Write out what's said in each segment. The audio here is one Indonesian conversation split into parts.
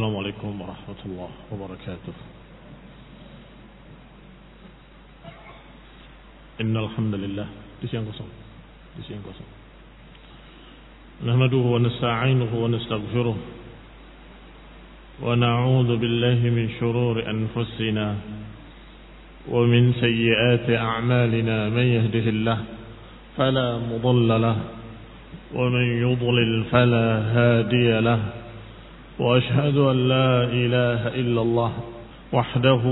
السلام عليكم ورحمة الله وبركاته. إن الحمد لله نحمده ونستعينه ونستغفره ونعوذ بالله من شرور أنفسنا ومن سيئات أعمالنا. من يهده الله فلا مضل له ومن يضلل فلا هادي له. وأشهد أن لا إله إلا الله وحده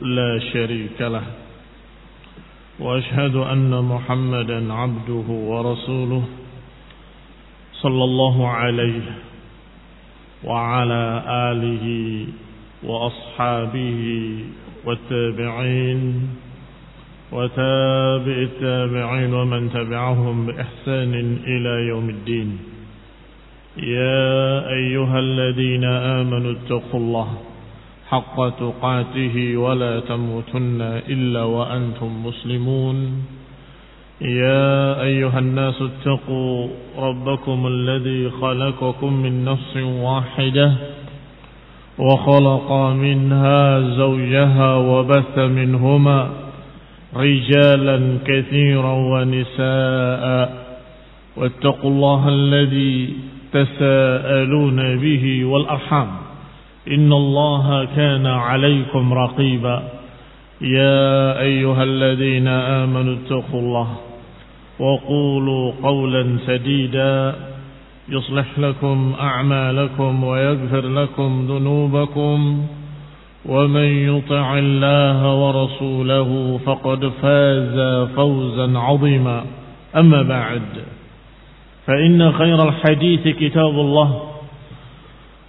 لا شريك له. وأشهد أن محمدا عبده ورسوله صلى الله عليه وعلى آله وأصحابه والتابعين وتابع التابعين ومن تبعهم بإحسان إلى يوم الدين. يا أيها الذين آمنوا اتقوا الله حق تقاته ولا تموتن إلا وأنتم مسلمون. يا أيها الناس اتقوا ربكم الذي خلقكم من نفس واحدة وخلق منها زوجها وبث منهما رجالا كثيرا ونساء. واتقوا الله الذي تساءلون به والأرحام إن الله كان عليكم رقيبا. يا أيها الذين آمنوا اتقوا الله وقولوا قولا سديدا يصلح لكم أعمالكم ويغفر لكم ذنوبكم. ومن يطع الله ورسوله فقد فاز فوزا عظيما. أما بعد، فإن خير الحديث كتاب الله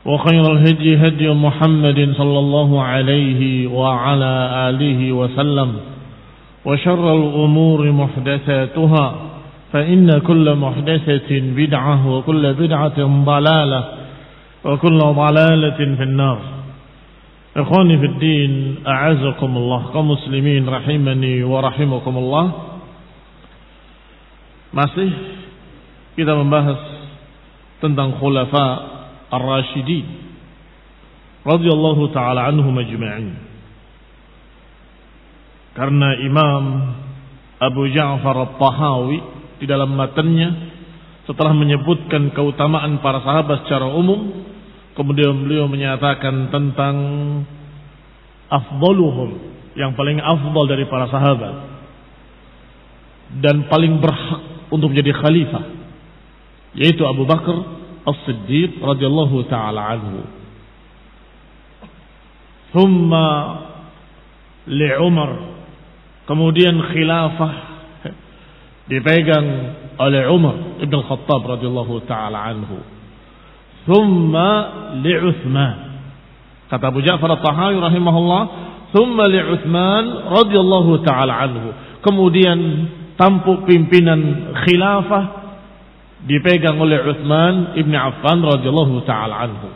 وخير الهدي هدي محمد صلى الله عليه وعلى آله وسلم. وشر الأمور محدثاتها فإن كل محدثة بدعة وكل بدعة ضلالة وكل ضلالة في النار. إخواني في الدين أعزكم الله كمسلمين رحمني ورحمكم الله. Masih kita membahas tentang khulafa ar-rasyidin radhiyallahu taala anhum ajma'in. Karena Imam Abu Ja'far at-Tahawi di dalam matanya setelah menyebutkan keutamaan para sahabat secara umum, kemudian beliau menyatakan tentang afdaluhum, yang paling afdal dari para sahabat dan paling berhak untuk menjadi khalifah, yaitu Abu Bakar As-Siddiq radhiyallahu taala anhu. Thumma li Umar, kemudian khilafah dipegang oleh Umar Ibn Khattab radhiyallahu taala anhu. Thumma li Uthman, kata Abu Ja'far at-Tahawi rahimahullah, thumma li Uthman radhiyallahu taala anhu. Kemudian tampuk pimpinan khilafah dipegang oleh Uthman ibn Affan radhiyallahu taala anhu.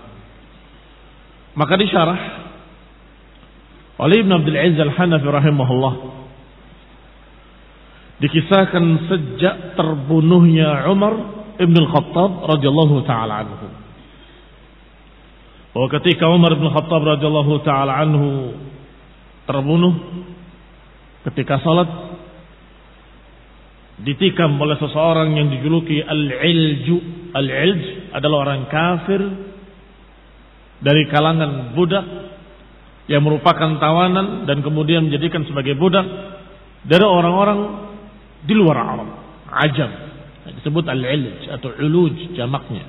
Maka disyarah oleh Ibn Abdul Aziz Al-Hanafi rahimahullah, dikisahkan sejak terbunuhnya Umar ibn Khattab radhiyallahu taala anhu, bahwa ketika Umar ibn Khattab radhiyallahu taala anhu terbunuh ketika salat, ditikam oleh seseorang yang dijuluki Al-Ilju. Al-Ilj adalah orang kafir dari kalangan budak yang merupakan tawanan dan kemudian menjadikan sebagai budak dari orang-orang di luar Arab, Ajam. Disebut Al-Ilj atau Uluj jamaknya.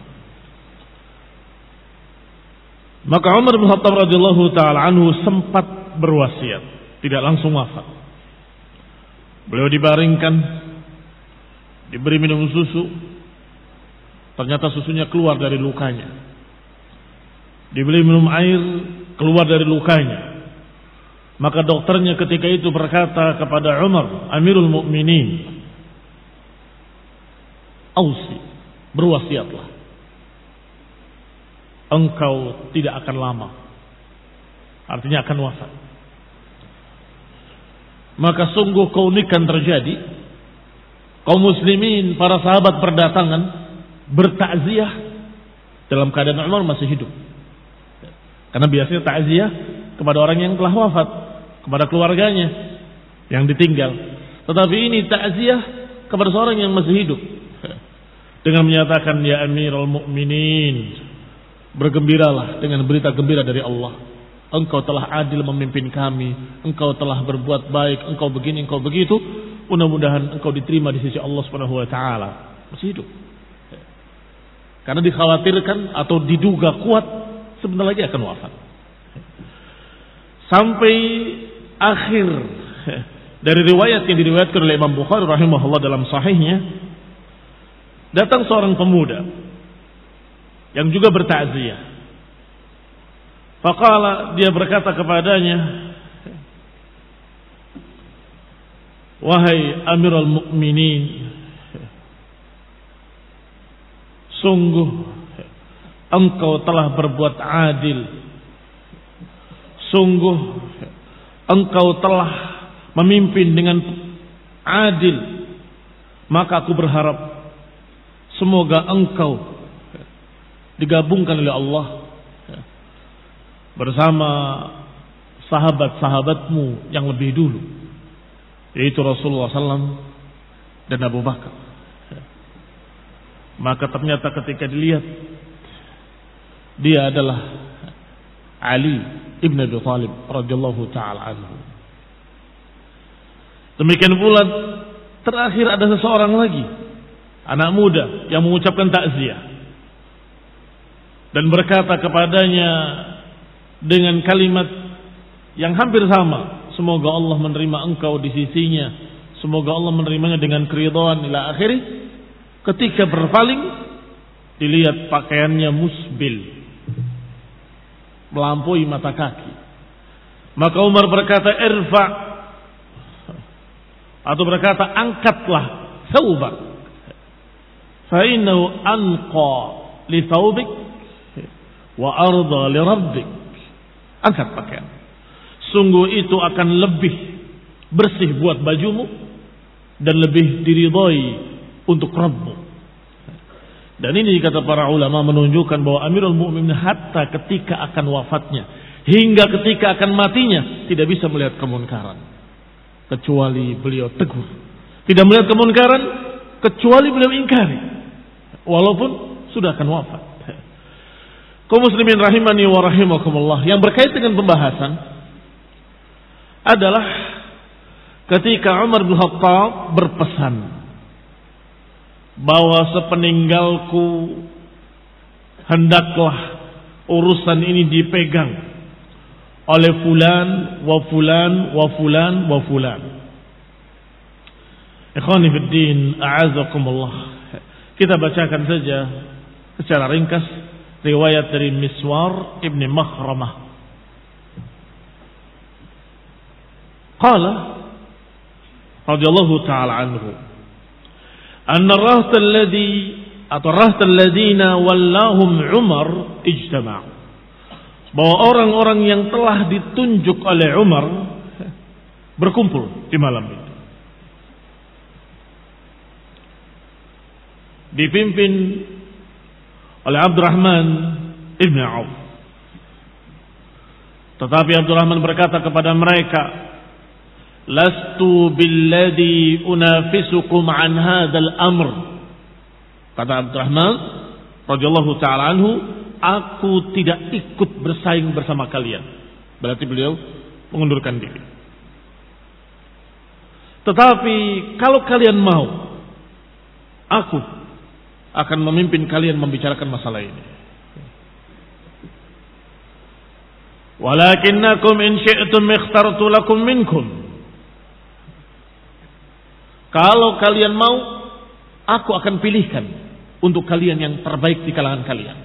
Maka Umar bin Khattab radhiyallahu taala anhu sempat berwasiat, tidak langsung wafat. Beliau dibaringkan, diberi minum susu, ternyata susunya keluar dari lukanya. Diberi minum air, keluar dari lukanya. Maka dokternya ketika itu berkata kepada Umar, Amirul Mukminin, ausi, berwasiatlah, engkau tidak akan lama, artinya akan wafat. Maka sungguh keunikan terjadi. Kaum muslimin, para sahabat berdatangan bertakziah dalam keadaan Umar masih hidup. Karena biasanya takziah kepada orang yang telah wafat, kepada keluarganya yang ditinggal. Tetapi ini takziah kepada seorang yang masih hidup dengan menyatakan, ya Amirul Mukminin, bergembiralah dengan berita gembira dari Allah. Engkau telah adil memimpin kami, engkau telah berbuat baik, engkau begini, engkau begitu. Mudah-mudahan engkau diterima di sisi Allah Subhanahu wa taala. Masih hidup. Karena dikhawatirkan atau diduga kuat sebentar lagi akan wafat. Sampai akhir dari riwayat yang diriwayatkan oleh Imam Bukhari rahimahullah dalam sahihnya, datang seorang pemuda yang juga bertakziah. Faqala, dia berkata kepadanya, wahai Amirul Mukminin, sungguh engkau telah berbuat adil, sungguh engkau telah memimpin dengan adil, maka aku berharap semoga engkau digabungkan oleh Allah bersama sahabat-sahabatmu yang lebih dulu, yaitu Rasulullah SAW dan Abu Bakar. Maka ternyata ketika dilihat, dia adalah Ali ibn Abi Thalib radhiyallahu ta'ala anhu. Demikian pula terakhir ada seseorang lagi, anak muda yang mengucapkan takziah dan berkata kepadanya dengan kalimat yang hampir sama, semoga Allah menerima engkau di sisinya, semoga Allah menerimanya dengan keridhaan ila akhirih. Ketika berpaling, dilihat pakaiannya musbil, melampaui mata kaki. Maka Umar berkata, irfa, atau berkata, angkatlah thawbak, fa innahu anqa li thawbik wa arda li rabbik. Angkat pakaian, sungguh itu akan lebih bersih buat bajumu dan lebih diridhai untuk Rabbmu. Dan ini kata para ulama menunjukkan bahwa Amirul Mukminin hatta ketika akan wafatnya hingga ketika akan matinya tidak bisa melihat kemunkaran kecuali beliau tegur. Tidak melihat kemunkaran kecuali beliau ingkari walaupun sudah akan wafat. Kaum muslimin rahimani wa rahimakumullah, yang berkait dengan pembahasan adalah ketika Umar bin Khattab berpesan bahwa sepeninggalku hendaklah urusan ini dipegang oleh fulan wa fulan wa fulan wa fulan. Ikhwani fid din, a'azakumullah. Kita bacakan saja secara ringkas riwayat dari Miswar ibn Makhramah. Qala radhiyallahu ta'ala anhu, anna ar-rahta alladhina wallahum Umar ijtama'u, bahwa orang-orang yang telah ditunjuk oleh Umar berkumpul di malam itu, dipimpin oleh Abdurrahman ibn Auf. Tetapi Abdurrahman berkata kepada mereka, lastu billadhi unafisukum an hadzal amr. Kata Abdurrahman radhiyallahu ta'ala anhu, aku tidak ikut bersaing bersama kalian. Berarti beliau mengundurkan diri. Tetapi kalau kalian mau, aku akan memimpin kalian membicarakan masalah ini. Walakinnakum in syi'tum ikhtartu lakum minkum. Kalau kalian mau, aku akan pilihkan untuk kalian yang terbaik di kalangan kalian.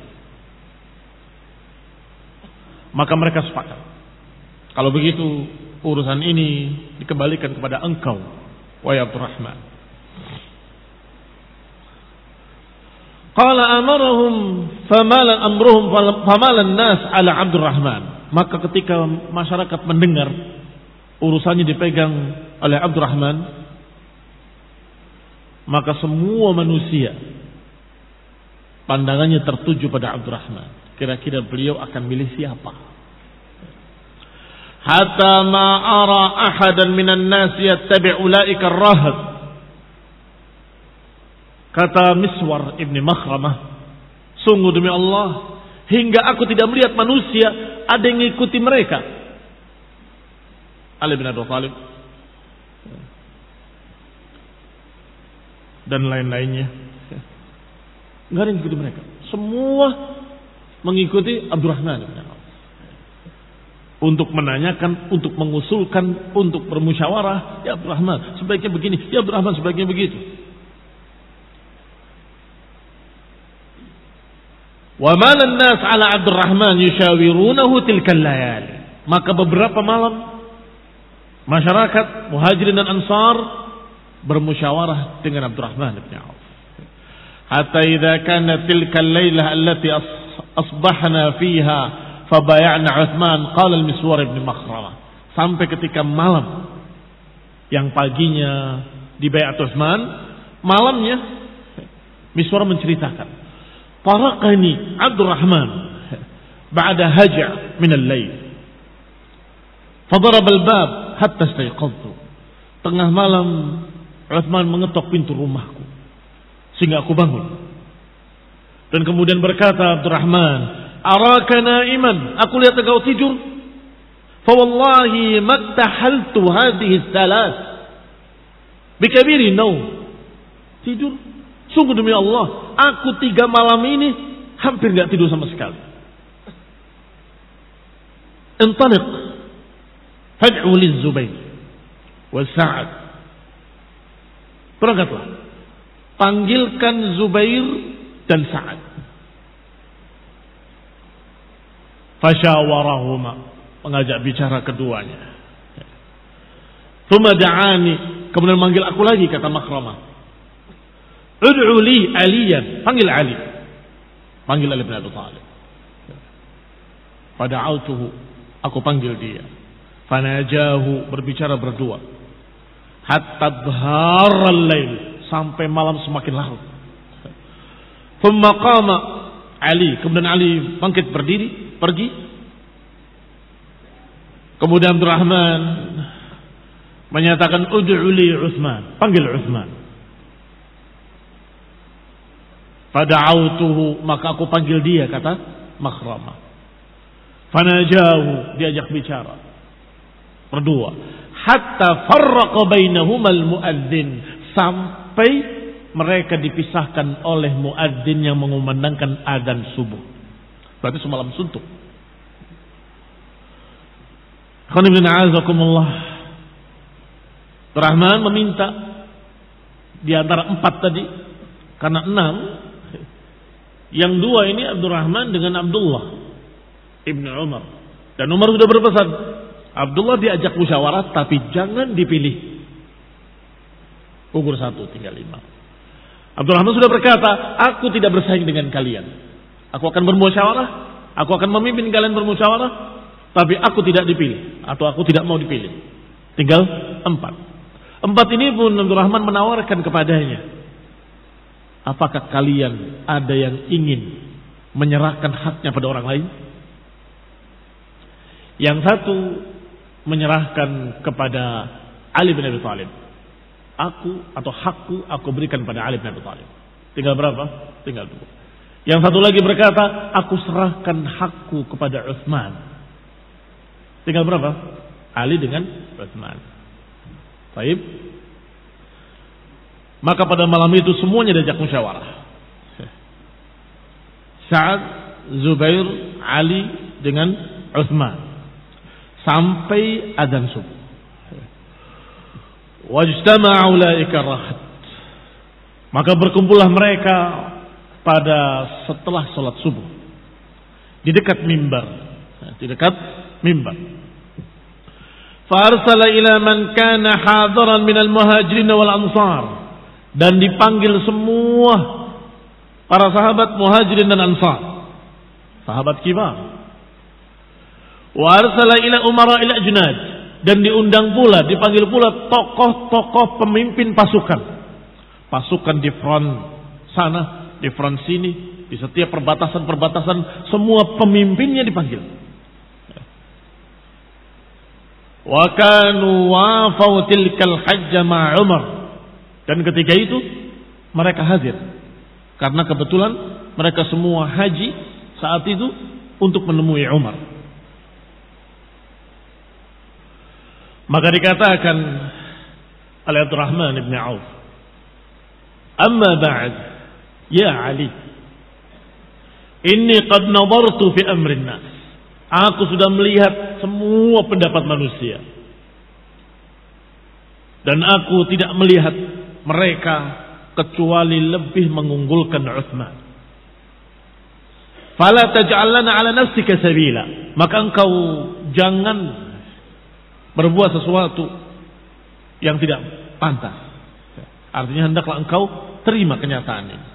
Maka mereka sepakat, kalau begitu urusan ini dikembalikan kepada engkau, wahai Abdurrahman. Qala amarahum famala amruhum famala an-nas ala Abdurrahman. Maka ketika masyarakat mendengar urusannya dipegang oleh Abdurrahman, maka semua manusia pandangannya tertuju pada Abdurrahman. Kira-kira beliau akan milih siapa? hatta ma ara ahadan minan nas yattabi' ulaika ar-rahab. Kata Miswar ibn Makhramah, sungguh demi Allah, hingga aku tidak melihat manusia ada yang mengikuti mereka. Ali bin Abi Thalib dan lain-lainnya, nggak ada yang mengikuti mereka. Semua mengikuti Abdurrahman bin Auf. Untuk menanyakan, untuk mengusulkan, untuk bermusyawarah. Ya Abdurrahman sebaiknya begini, ya Abdurrahman sebaiknya begitu. Wa malan nas ala Abdurrahman yushawirunahu tilkal layali. Maka beberapa malam masyarakat Muhajirin dan Ansar bermusyawarah dengan Abdurrahman bin Auf. Hatta idza kanat tilkal lailah allati asbahna fiha fabay'na Utsman qala al-Miswar ibn Makhramah. Sampai ketika malam yang paginya dibayat Utsman, malamnya Miswar menceritakan, "Faraqani Abdurrahman ba'da haja' min al-lail. Fadaraba al-bab hatta istayqadtu." Tengah malam Utsman mengetok pintu rumahku sehingga aku bangun. Dan kemudian berkata Abdurrahman, "Araka na'iman, aku lihat engkau tidur. Fa wallahi mattahaltu hadhihi thalath bikabiri naum." Tidur. Sungguh demi Allah, aku 3 malam ini hampir enggak tidur sama sekali. Intaliq fad'u liz-Zubair wa Sa'ad. Berangkatlah, panggilkan Zubair dan Sa'ad. Fasyawarahuma, mengajak bicara keduanya. Tsumma da'ani, kemudian manggil aku lagi, kata Makhramah. Ud'u li Aliyan, panggil Ali. Panggil Ali bin Abi Thalib. Fada'autuhu, aku panggil dia. Fanajahu, berbicara berdua. Hatta bharal lail, sampai malam semakin larut. Thumma qama Ali, kemudian Ali bangkit berdiri, pergi. Kemudian Abdurrahman menyatakan ud'u li Utsman, panggil Utsman. Fada'autuhu, maka aku panggil dia, kata Makhramah. Fanajahu, diajak bicara berdua. Hatta farraqa bainahuma al-muadzin, sampai mereka dipisahkan oleh muadzin yang mengumandangkan adzan subuh. Berarti semalam suntuk. Rahman meminta di antara 4 tadi, karena 6, yang 2 ini Abdurrahman dengan Abdullah Ibn Umar. Dan Umar sudah berpesan, Abdullah diajak musyawarah tapi jangan dipilih. Gugur 1, tinggal 5. Abdurrahman sudah berkata, aku tidak bersaing dengan kalian. Aku akan bermusyawarah, aku akan memimpin kalian bermusyawarah, tapi aku tidak dipilih, atau aku tidak mau dipilih. Tinggal 4. 4 ini pun Abdurrahman menawarkan kepadanya, apakah kalian ada yang ingin menyerahkan haknya pada orang lain? Yang satu menyerahkan kepada Ali bin Abi Thalib. Aku atau hakku aku berikan pada Ali bin Abi Thalib. Tinggal berapa? Tinggal 2. Yang satu lagi berkata, aku serahkan hakku kepada Utsman. Tinggal berapa? Ali dengan Utsman. Baik. Maka pada malam itu semuanya diajak musyawarah. Sa'ad, Zubair, Ali dengan Utsman. Sampai adzan subuh. Wajtama'a ulaika rahat. Maka berkumpullah mereka pada setelah salat subuh di dekat mimbar. Di dekat mimbar. Fa arsala ila man kana hadiran minal muhajirin wal ansar, dan dipanggil semua para sahabat muhajirin dan ansar, sahabat kibar. Wa arsala ila umara ila ajnad, dan diundang pula, dipanggil pula tokoh-tokoh pemimpin pasukan. Pasukan di front sana, di front sini, di setiap perbatasan-perbatasan, semua pemimpinnya dipanggil. Wa kanu wafau tilkal hajja ma Umar. Dan ketika itu mereka hadir karena kebetulan mereka semua haji saat itu untuk menemui Umar. Maka dikatakan oleh Abdurrahman ibn Auf, "Amma ba'd, ya Ali, inni qad nadartu fi amrin nas." Aku sudah melihat semua pendapat manusia. Dan aku tidak melihat mereka kecuali lebih mengunggulkan Utsman. Fala taj'al lana 'ala nafsika sabila. Maka engkau jangan berbuat sesuatu yang tidak pantas. Artinya hendaklah engkau terima kenyataan ini.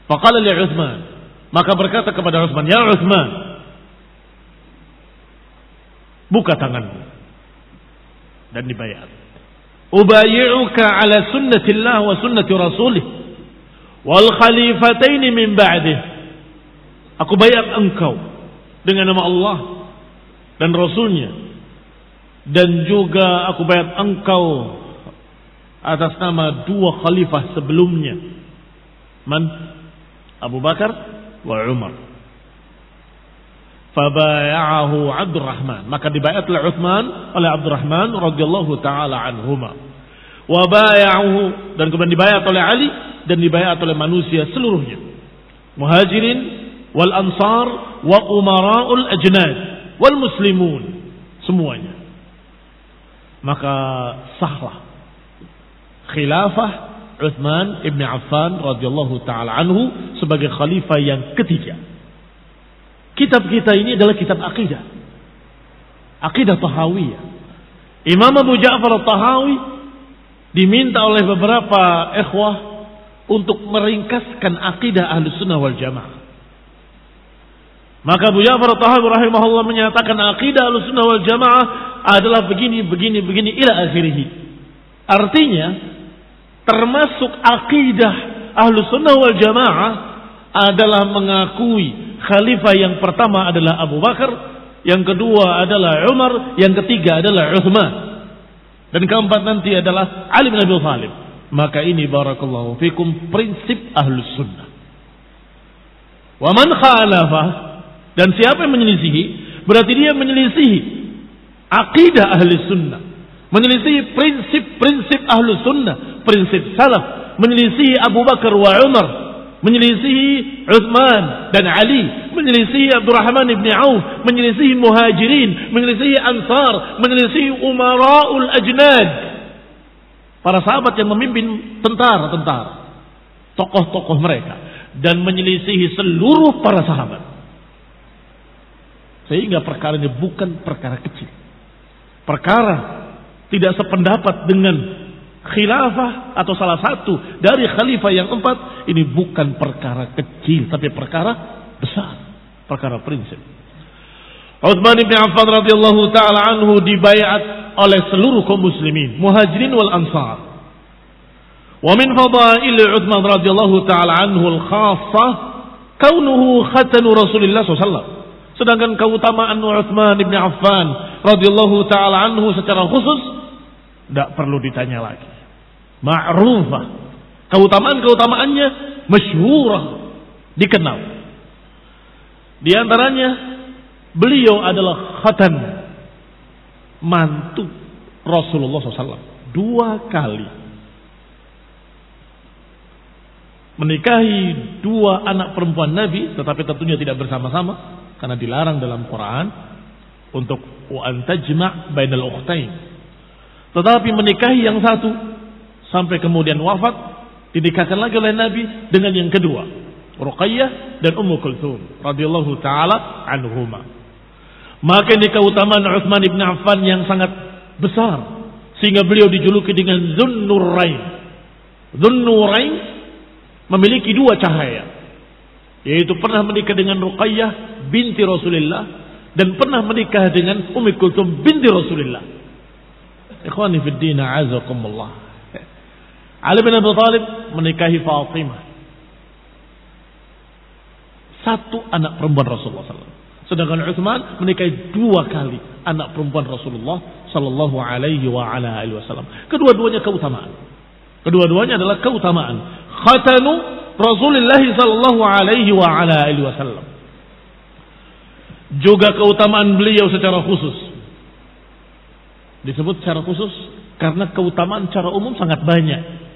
Faqala li Utsman, maka berkata kepada Utsman, "Ya Utsman, buka tanganmu." Dan dibayar. "Ubayyi'uka ala sunnatillah wa sunnati rasulih wal khalifataini min ba'dih." Aku bayar engkau dengan nama Allah dan Rasulnya, dan juga aku bayar engkau atas nama dua khalifah sebelumnya, Man? Abu Bakar wa Umar. Fabaya'ahu Abdurrahman, maka dibayatlah Utsman oleh Abdurrahman radhiyallahu taala anhuma. Wa baya'ahu, dan kemudian dibayat oleh Ali, dan dibayat oleh manusia seluruhnya, Muhajirin wal Ansar wa umara'ul ajnad wal muslimun, semuanya. Maka sahlah khilafah Utsman ibn Affan radhiyallahu taala anhu sebagai khalifah yang ketiga. Kitab kita ini adalah kitab akidah. Akidah Tahawiyah. Imam Abu Ja'far At-Tahawi diminta oleh beberapa ikhwah untuk meringkaskan akidah Ahlussunnah wal Jamaah. Maka Abu Ja'far At-Tahawi rahimahullah menyatakan akidah Ahlussunnah wal Jamaah adalah begini ila akhirih. Artinya termasuk akidah Ahlussunnah wal Jamaah adalah mengakui khalifah yang pertama adalah Abu Bakar, yang kedua adalah Umar, yang ketiga adalah Utsman, dan keempat nanti adalah Ali bin Abi Thalib. Maka ini barakallahu fikum prinsip Ahlus Sunnah. Wa man khalafah, dan siapa yang menyelisihi, berarti dia menyelisihi akidah Ahli Sunnah, menyelisihi prinsip-prinsip Ahlus Sunnah, prinsip salaf, menyelisihi Abu Bakar wa Umar, menyelisihi Utsman dan Ali, menyelisihi Abdurrahman ibn Auf, menyelisihi Muhajirin, menyelisihi Ansar, menyelisihi umara'ul ajnad, para sahabat yang memimpin tentara-tentara, tokoh-tokoh mereka, dan menyelisihi seluruh para sahabat. Sehingga perkara ini bukan perkara kecil. Perkara tidak sependapat dengan khilafah atau salah satu dari khalifah yang empat, ini bukan perkara kecil, tapi perkara besar, perkara prinsip. Utsman bin Affan radhiyallahu taala anhu dibayat oleh seluruh kaum muslimin, Muhajirin wal Ansar. Wa min fadail Utsman radhiyallahu taala anhu al-khassah kaunuhu khatanu Rasulullah SAW. Sedangkan keutamaan Utsman bin Affan radhiyallahu taala anhu secara khusus tidak perlu ditanya lagi. Ma'rufah. Keutamaan-keutamaannya masyhurah, dikenal. Di antaranya beliau adalah khatan, mantu Rasulullah SAW 2 kali. Menikahi 2 anak perempuan Nabi, tetapi tentunya tidak bersama-sama karena dilarang dalam Quran untuk wa antajma' bainal ukhtain. Tetapi menikahi yang satu sampai kemudian wafat, dinikahkan lagi oleh Nabi dengan yang kedua, Ruqayyah dan Ummu Kulthum radhiyallahu taala anhuma. Maka ini keutamaan Utsman bin Affan yang sangat besar sehingga beliau dijuluki dengan Dzunnurain. Dzunnurain memiliki 2 cahaya, yaitu pernah menikah dengan Ruqayyah binti Rasulullah dan pernah menikah dengan Ummu Kulthum binti Rasulullah. Ikhwani fid din, a'azakumullah. Ali bin Abi Thalib menikahi Fatimah, 1 anak perempuan Rasulullah SAW. Sedangkan Utsman menikahi 2 kali anak perempuan Rasulullah sallallahu alaihi wa ala alihi wasallam. Kedua-duanya keutamaan. Kedua-duanya adalah keutamaan. Khatanu Rasulullah sallallahu alaihi wa ala alihi wasallam. Juga keutamaan beliau secara khusus. Disebut secara khusus karena keutamaan secara umum sangat banyak.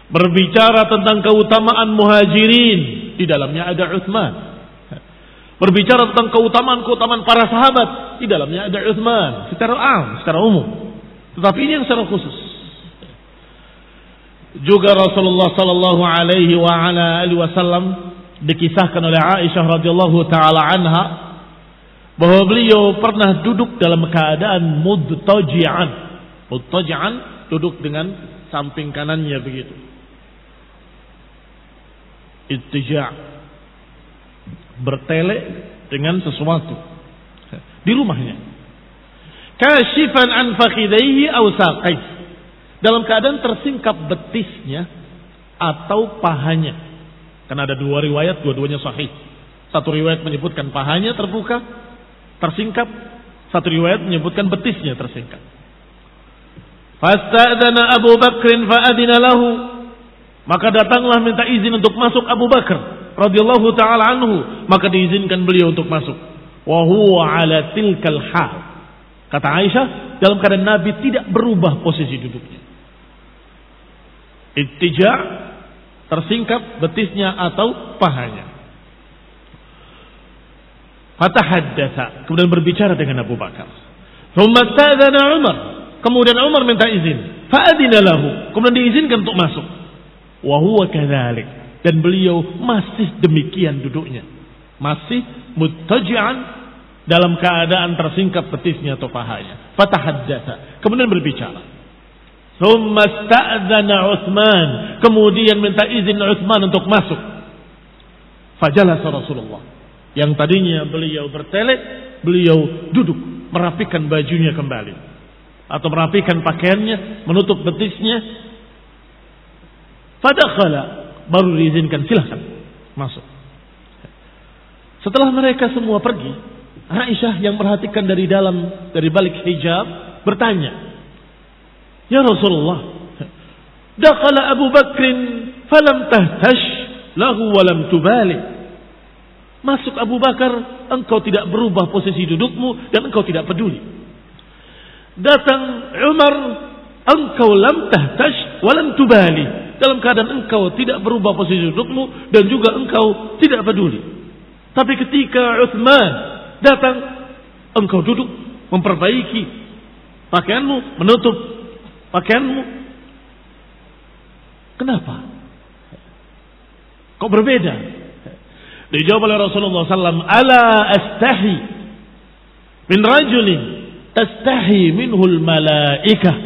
Berbicara tentang keutamaan muhajirin, di dalamnya ada Utsman. Berbicara tentang keutamaan para sahabat, di dalamnya ada Utsman secara secara umum. Tetapi ini yang secara khusus. Juga Rasulullah sallallahu alaihi wa ala alihi wasallam dikisahkan oleh Aisyah radhiyallahu taala anha bahwa beliau pernah duduk dalam keadaan mudtaji'an. Mudtaji'an, duduk dengan samping kanannya begitu. Ittija', bertele dengan sesuatu di rumahnya. Kashifan an fakhidaihi aw saqaihi, dalam keadaan tersingkap betisnya atau pahanya. Karena ada dua riwayat, dua-duanya sahih. Satu riwayat menyebutkan pahanya terbuka, tersingkap. Satu riwayat menyebutkan betisnya tersingkap. Fasta'dzana Abu Bakr fa'adina lahu, maka datanglah minta izin untuk masuk Abu Bakar radhiyallahu taala anhu, maka diizinkan beliau untuk masuk. Wa huwa ala tilkal hal, kata Aisyah, dalam keadaan Nabi tidak berubah posisi duduknya. Ittija', tersingkap betisnya atau pahanya. Fatahaddatsa, kemudian berbicara dengan Abu Bakar. Tsumma sta'dzana Umar, kemudian Umar minta izin. Fa'adina lahu, kemudian diizinkan untuk masuk. Wa huwa kadzalik, dan beliau masih demikian duduknya, masih muttaji'an, dalam keadaan tersingkap betisnya atau pahanya. Fatahaddatsa, kemudian berbicara. Tsumma sta'dzana Utsman, kemudian minta izin Utsman untuk masuk. Fajalasa Rasulullah, yang tadinya beliau bertele, beliau duduk merapikan bajunya kembali atau merapikan pakaiannya, menutup betisnya. Fadakhala, baru diizinkan, silahkan masuk. Setelah mereka semua pergi, Aisyah yang perhatikan dari balik hijab bertanya, ya Rasulullah, dakhala Abu Bakrin falam tahtash lahu walam tubali. Masuk Abu Bakar, engkau tidak berubah posisi dudukmu dan engkau tidak peduli. Datang Umar, engkau lam tahtash walam tubali, dalam keadaan engkau tidak berubah posisi dudukmu dan juga engkau tidak peduli. Tapi ketika Utsman datang, engkau duduk memperbaiki pakaianmu, menutup pakaianmu. Kenapa? Kok berbeda? Dijawab oleh Rasulullah SAW, ala astahi min rajulin tastahi minhul malaikah.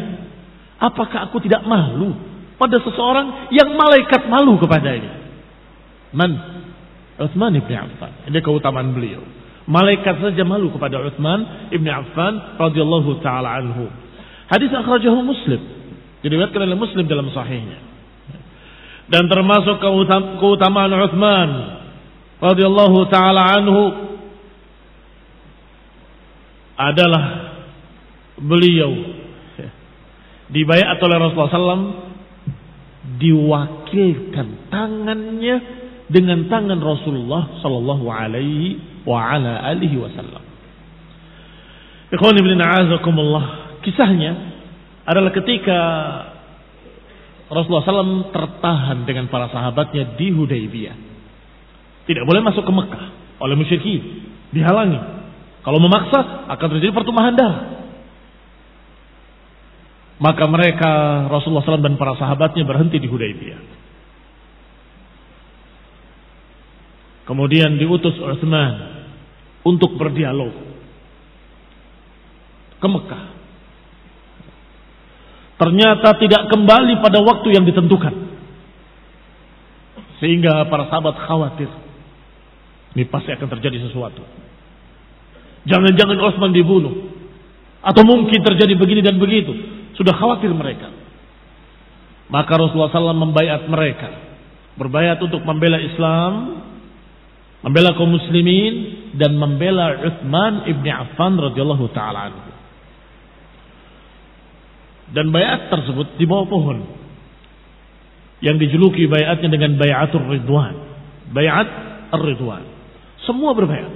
Apakah aku tidak malu pada seseorang yang malaikat malu kepadanya? Man? Utsman ibn Affan. Ini keutamaan beliau. Malaikat saja malu kepada Utsman ibn Affan radhiyallahu taala anhu. Hadis akhrajahu Muslim, diriwayatkan oleh Muslim dalam sahihnya. Dan termasuk keutamaan Utsman radhiyallahu taala anhu adalah beliau dibayat oleh Rasulullah SAW, diwakilkan tangannya dengan tangan Rasulullah sallallahu alaihi wa ala alihi wasallam. Ikhwan ibn a'azakumullah, kisahnya adalah ketika Rasulullah SAW tertahan dengan para sahabatnya di Hudaybiyah. Tidak boleh masuk ke Mekah oleh musyrikin, dihalangi. Kalau memaksa akan terjadi pertumpahan darah. Maka mereka, Rasulullah SAW dan para sahabatnya berhenti di Hudaybiyah. Kemudian diutus Utsman untuk berdialog ke Mekah. Ternyata tidak kembali pada waktu yang ditentukan. Sehingga para sahabat khawatir, ini pasti akan terjadi sesuatu. Jangan-jangan Utsman dibunuh, atau mungkin terjadi begini dan begitu. Sudah khawatir mereka. Maka Rasulullah SAW membaiat mereka, berbaiat untuk membela Islam membela kaum muslimin dan membela Utsman ibn Affan radhiyallahu taala anhu. Dan baiat tersebut di bawah pohon yang dijuluki baiatnya dengan baiatur ridwan, baiat ar-ridwan. Semua berbaiat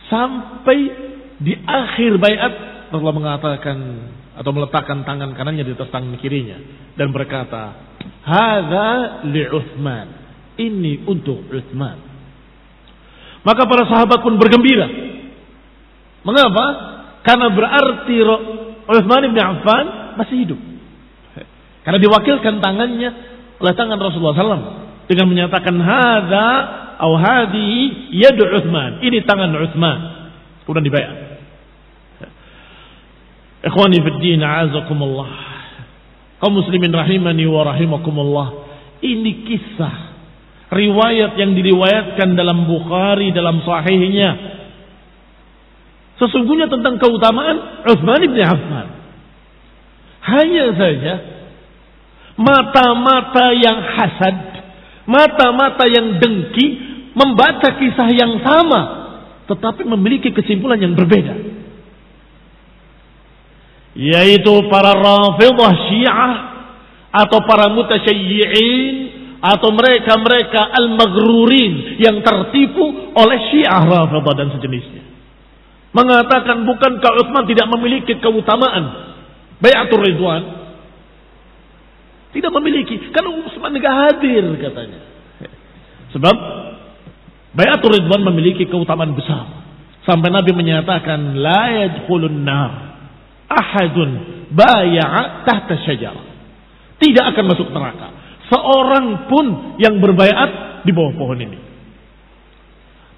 sampai di akhir baiat Rasulullah mengatakan atau meletakkan tangan kanannya di atas tangan kirinya dan berkata, "Hadza li Utsman." Ini untuk Utsman. Maka para sahabat pun bergembira. Mengapa? Karena berarti Utsman bin Affan masih hidup. Karena diwakilkan tangannya oleh tangan Rasulullah SAW dengan menyatakan hadza atau hadihi yad Utsman. Ini tangan Utsman. Kemudian dibayar. Ikhwani fid din, a'azakumullah. Kaum muslimin rahimani wa rahimakumullah. Ini kisah riwayat yang diriwayatkan dalam Bukhari dalam sahihnya. Sesungguhnya tentang keutamaan Utsman bin Affan. Hanya saja mata-mata yang hasad, mata-mata yang dengki membaca kisah yang sama tetapi memiliki kesimpulan yang berbeda. Yaitu para Rafidhah Syiah atau para mutasyayyi'in atau mereka-mereka al-maghrurin yang tertipu oleh Syiah Rafidhah dan sejenisnya. Mengatakan bukankah Utsman tidak memiliki keutamaan baiatur ridwan? Tidak memiliki, karena Utsman enggak hadir katanya. Sebab baiatur ridwan memiliki keutamaan besar. Sampai Nabi menyatakan la yadkhulun nar ahadun bai'a tahta syajarah. Tidak akan masuk neraka seorang pun yang berbaiat di bawah pohon ini.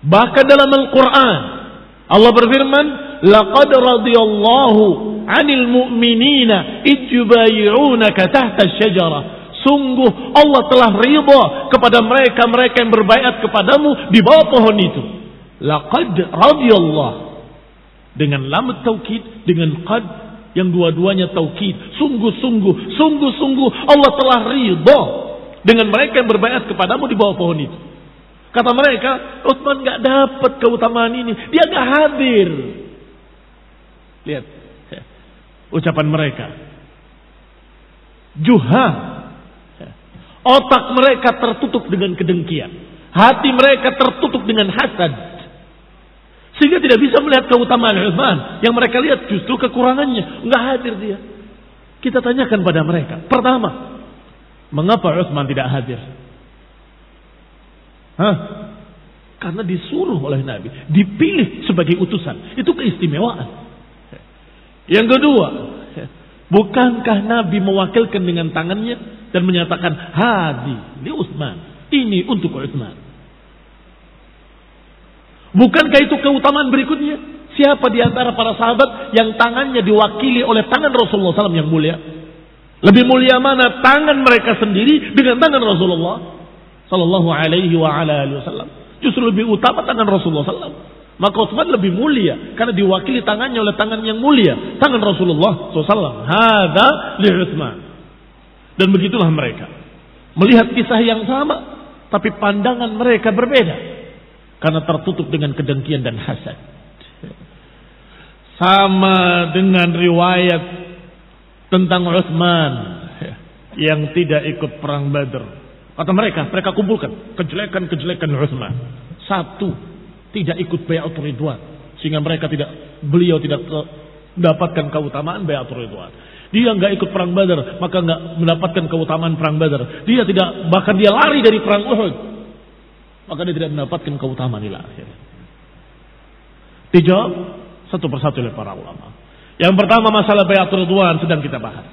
Bahkan dalam Al-Quran Allah berfirman, laqad radiyallahu 'anil mu'minina id yubayyi'unaka tahta asy-syajarah. Sungguh Allah telah ridha kepada mereka-mereka yang berbaiat kepadamu di bawah pohon itu. Laqad radiyallahu dengan lam taukid dengan qad yang dua-duanya taukid. Sungguh-sungguh Allah telah ridha dengan mereka yang berbaiat kepadamu di bawah pohon itu. Kata mereka, Utsman enggak dapat keutamaan ini, dia enggak hadir. Lihat ucapan mereka. Juha. Otak mereka tertutup dengan kedengkian. Hati mereka tertutup dengan hasad. Sehingga tidak bisa melihat keutamaan Utsman. Yang mereka lihat justru kekurangannya. Enggak hadir dia. Kita tanyakan pada mereka. Pertama, mengapa Utsman tidak hadir? Karena disuruh oleh Nabi. Dipilih sebagai utusan. Itu keistimewaan. Yang kedua, bukankah Nabi mewakilkan dengan tangannya dan menyatakan hadi li Utsman. Ini untuk Utsman. Bukankah itu keutamaan berikutnya? Siapa di antara para sahabat yang tangannya diwakili oleh tangan Rasulullah SAW yang mulia? Lebih mulia mana tangan mereka sendiri dengan tangan Rasulullah Sallallahu Alaihi Wasallam? Justru lebih utama tangan Rasulullah SAW. Maka Utsman lebih mulia karena diwakili tangannya oleh tangan yang mulia, tangan Rasulullah SAW. Hada li Utsman. Dan begitulah mereka melihat kisah yang sama, tapi pandangan mereka berbeda karena tertutup dengan kedengkian dan hasad. Sama dengan riwayat tentang Utsman yang tidak ikut perang Badar. Kata mereka kumpulkan kejelekan-kejelekan Utsman. Satu, tidak ikut bai'atur ridwan, sehingga beliau tidak mendapatkan keutamaan bai'atur ridwan. Dia enggak ikut perang Badar, maka enggak mendapatkan keutamaan perang Badar. Bahkan dia lari dari perang Uhud, maka dia tidak mendapatkan keutamaan ila akhir. Dijawab satu persatu oleh para ulama. Yang pertama, masalah bai'atur ridwan sedang kita bahas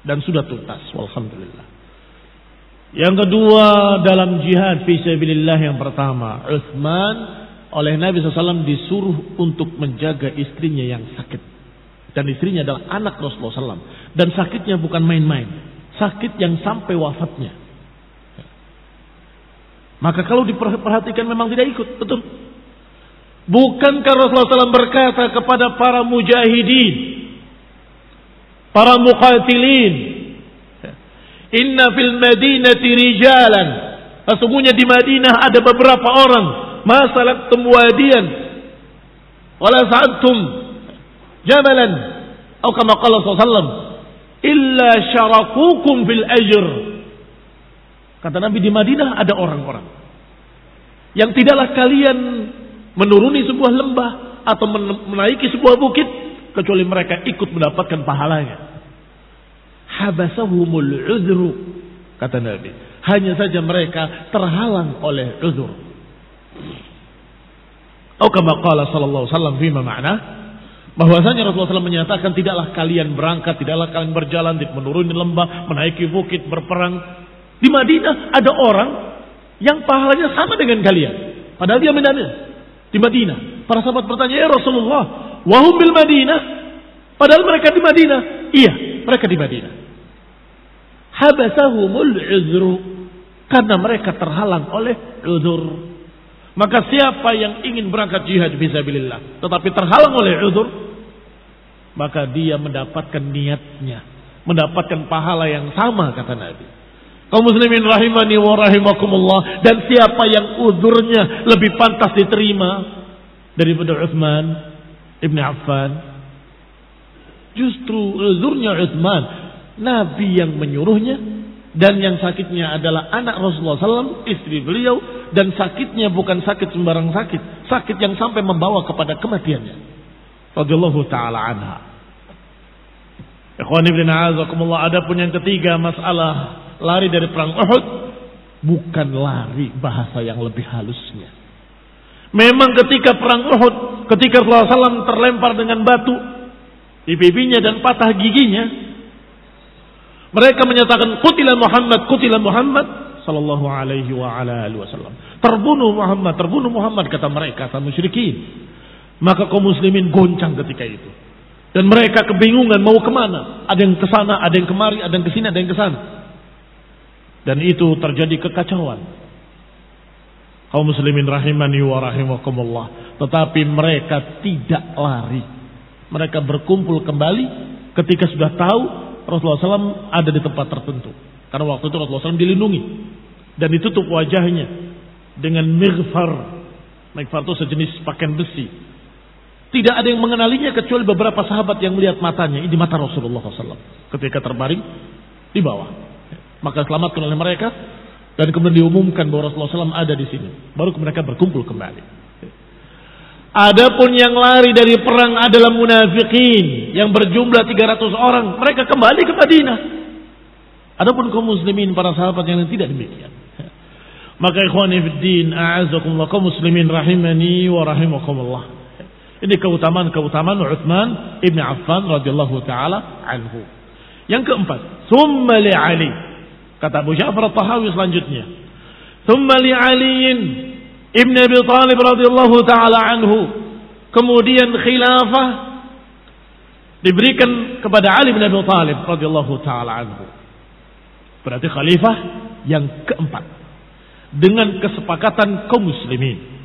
dan sudah tuntas, walhamdulillah. Yang kedua, dalam jihad fi sabilillah yang pertama, Utsman oleh Nabi SAW disuruh untuk menjaga istrinya yang sakit. Dan istrinya adalah anak Rasulullah SAW. Dan sakitnya bukan main-main. Sakit yang sampai wafatnya. Maka kalau diperhatikan memang tidak ikut. Betul. Bukankah Rasulullah SAW berkata kepada para mujahidin, para muqatilin, inna fil madinati rijalan sesungguhnya di Madinah ada beberapa orang, masalaktum wadiyan wala sa'adtum jamalan, atau kama qala sallallahu illa syarakukum fil ajr. Kata Nabi, di Madinah ada orang-orang yang tidaklah kalian menuruni sebuah lembah atau menaiki sebuah bukit kecuali mereka ikut mendapatkan pahalanya. Habasahumul uzru, kata Nabi, hanya saja mereka terhalang oleh uzur. Atau kama qala sallallahu alaihi wasallam fima ma'na, bahwasanya Rasulullah SAW menyatakan tidaklah kalian berangkat, tidaklah kalian berjalan, menuruni lembah, menaiki bukit, berperang. Di Madinah ada orang yang pahalanya sama dengan kalian, padahal dia di Madinah. Para sahabat bertanya, ya Rasulullah, wahum bil Madinah, padahal mereka di Madinah. Iya, mereka di Madinah. Habasahumul uzru, karena mereka terhalang oleh uzur. Maka siapa yang ingin berangkat jihad fisabilillah tetapi terhalang oleh uzur, maka dia mendapatkan niatnya, mendapatkan pahala yang sama, kata Nabi. Kaum muslimin rahimani wa rahimakumullah, dan siapa yang uzurnya lebih pantas diterima daripada Utsman ibn Affan? Justru uzurnya Utsman, Nabi yang menyuruhnya, dan yang sakitnya adalah anak Rasulullah SAW, istri beliau, dan sakitnya bukan sakit sembarang sakit, sakit yang sampai membawa kepada kematiannya. Radhiyallahu taala anha. Ikhwan ibn a'azakumullah, adapun yang ketiga, masalah lari dari perang Uhud, bukan lari bahasa yang lebih halusnya. Memang ketika perang Uhud, ketika Rasulullah SAW terlempar dengan batu di pipinya dan patah giginya, mereka menyatakan qutila Muhammad sallallahu alaihi wa ala alihi wasallam. Terbunuh Muhammad, kata mereka, kata musyrikin. Maka kaum muslimin goncang ketika itu. Dan mereka kebingungan mau kemana. Ada yang ke sana, ada yang kemari, ada yang ke sini, ada yang ke sana. Dan itu terjadi kekacauan. Kaum muslimin rahimani wa rahimakumullah. Tetapi mereka tidak lari. Mereka berkumpul kembali ketika sudah tahu Rasulullah SAW ada di tempat tertentu. Karena waktu itu Rasulullah SAW dilindungi dan ditutup wajahnya dengan mighfar. Mighfar itu sejenis pakaian besi. Tidak ada yang mengenalinya kecuali beberapa sahabat yang melihat matanya. Ini mata Rasulullah SAW ketika terbaring di bawah. Maka selamatkan oleh mereka dan kemudian diumumkan bahwa Rasulullah SAW ada di sini. Baru mereka berkumpul kembali. Adapun yang lari dari perang adalah munafikin yang berjumlah 300 orang. Mereka kembali ke Madinah. Adapun kaum muslimin, para sahabat yang tidak demikian. Maka ikhwani fiddin, a'azakumullah, kaum muslimin rahimani wa rahimakumullah. Ini keutamaan Utsman ibn Affan radhiyallahu taala anhu. Yang keempat, tsumma li Ali. Kata Abu Ja'far At-Tahawi selanjutnya, tsumma li Aliin Ibn Abi Thalib radhiyallahu taala anhu. Kemudian khilafah diberikan kepada Ali bin Abi Thalib radhiyallahu taala anhu. Berarti khalifah yang keempat dengan kesepakatan kaum muslimin.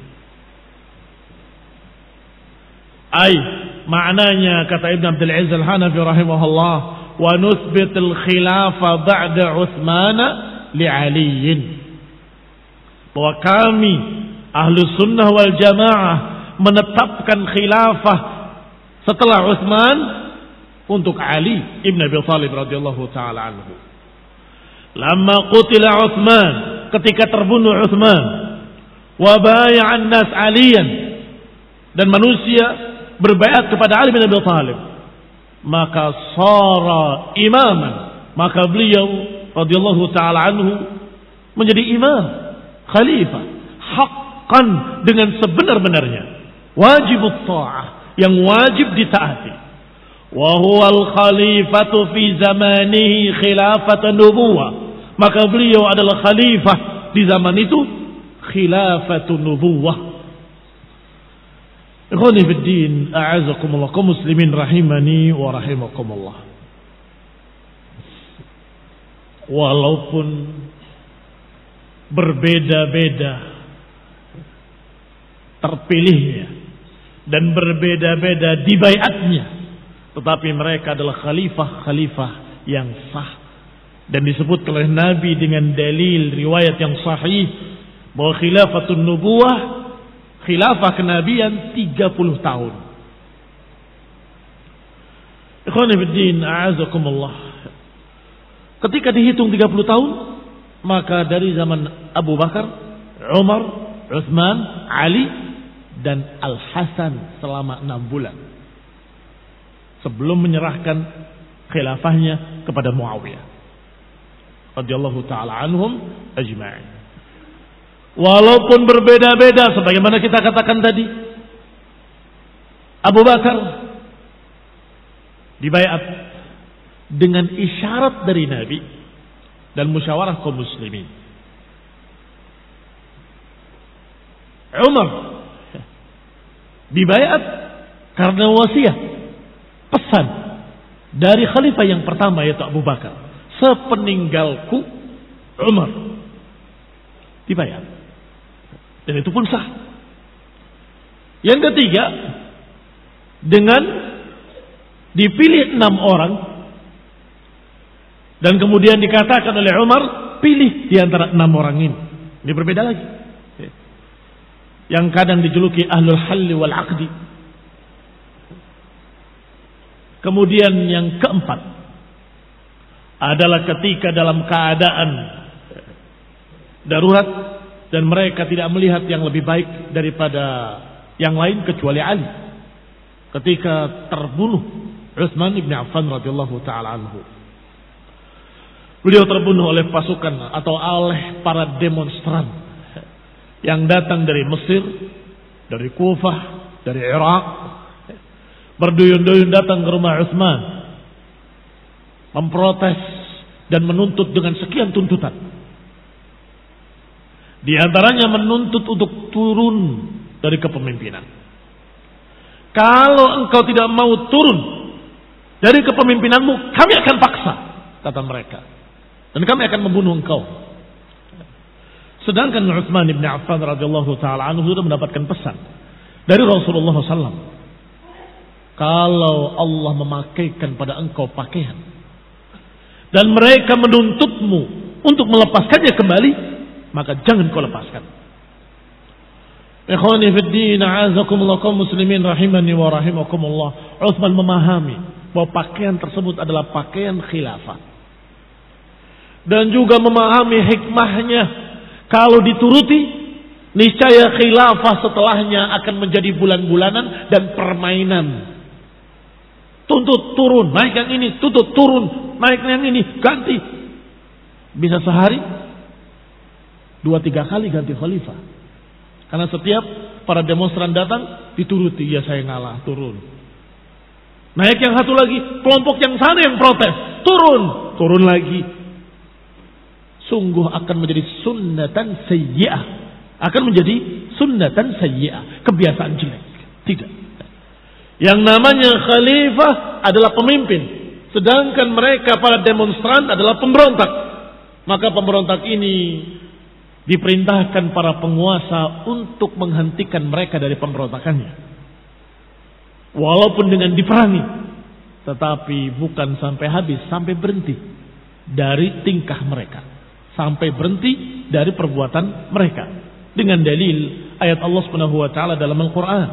Maknanya kata Ibn Abdul Aziz Al-Hanafi rahimahullah, wa nuthbitul khilafah ba'da Utsman li Aliin. Bahwa kami Ahlus Sunnah wal Jamaah menetapkan khilafah setelah Utsman untuk Ali ibn Abi Thalib radhiyallahu taala anhu. Lamma qutila Utsman, ketika terbunuh Utsman, wa bay'an nas Aliyan, dan manusia berbaiat kepada Ali bin Abi Thalib, maka sara imaman, maka beliau radhiyallahu taala anhu menjadi imam, khalifah, haqqan, dengan sebenar-benarnya, wajibut ta'ah, yang wajib ditaati. Wa huwa al-khalifatu fi zamanihi khilafatan nubuwah, maka beliau adalah khalifah di zaman itu, khilafatun nubuwah. Ikhwani fid din, a'azakumullah, kaum muslimin rahimani wa rahimakumullah. Walaupun berbeda-beda terpilihnya dan berbeda-beda dibaiatnya, tetapi mereka adalah khalifah-khalifah yang sah, Dan disebut oleh Nabi dengan dalil riwayat yang sahih bahwa khilafatun nubuwah, khilafah kenabian 30 tahun. Ikhwani fiddin, a'azakumullah. Ketika dihitung 30 tahun, maka dari zaman Abu Bakar, Umar, Utsman, Ali dan Al-Hasan selama 6 bulan sebelum menyerahkan khilafahnya kepada Muawiyah radhiyallahu taala anhum ajma'in. Walaupun berbeda-beda sebagaimana kita katakan tadi, Abu Bakar dibaiat dengan isyarat dari Nabi dan musyawarah kaum muslimin. Umar dibaiat karena wasiat, pesan dari khalifah yang pertama yaitu Abu Bakar, sepeninggalku Umar, dibaiat. Dan itu pun sah. Yang ketiga, dengan dipilih 6 orang dan kemudian dikatakan oleh Umar, pilih di antara 6 orang ini. Ini berbeda lagi. Yang kadang dijuluki ahlul halli wal aqdi. Kemudian yang keempat adalah ketika dalam keadaan darurat dan mereka tidak melihat yang lebih baik daripada yang lain kecuali Ali. Ketika terbunuh Utsman bin Affan radhiyallahu taala anhu. Beliau terbunuh oleh pasukan atau oleh para demonstran yang datang dari Mesir, dari Kufah, dari Irak, berduyun-duyun datang ke rumah Utsman, memprotes dan menuntut dengan sekian tuntutan. Di antaranya menuntut untuk turun dari kepemimpinan. Kalau engkau tidak mau turun dari kepemimpinanmu, kami akan paksa, kata mereka, dan kami akan membunuh engkau. Sedangkan Utsman bin Affan radhiyallahu taala anhu sudah mendapatkan pesan dari Rasulullah SAW. Kalau Allah memakaikan pada engkau pakaian dan mereka menuntutmu untuk melepaskannya kembali, maka jangan kau lepaskan. Ikhwani fid din, a'azakumullah kaum muslimin rahimani wa rahimakumullah. Utsman memahami bahwa pakaian tersebut adalah pakaian khilafah. Dan juga memahami hikmahnya. Kalau dituruti, niscaya khilafah setelahnya akan menjadi bulan-bulanan dan permainan. Tuntut turun, naik yang ini, tuntut turun, naik yang ini, ganti. Bisa sehari 2-3 kali ganti khalifah. Karena setiap para demonstran datang dituruti, ya saya ngalah, turun. Naik yang satu lagi, kelompok yang sana yang protes, turun lagi. Sungguh akan menjadi sunnatan sayyi'ah. Akan menjadi sunnatan sayyi'ah, kebiasaan jelek. Tidak. Yang namanya khalifah adalah pemimpin, sedangkan mereka para demonstran adalah pemberontak. Maka pemberontak ini diperintahkan para penguasa untuk menghentikan mereka dari pemberontakannya. Walaupun dengan diperangi, tetapi bukan sampai habis, sampai berhenti dari tingkah mereka, sampai berhenti dari perbuatan mereka. Dengan dalil ayat Allah Subhanahu wa taala dalam Al-Qur'an,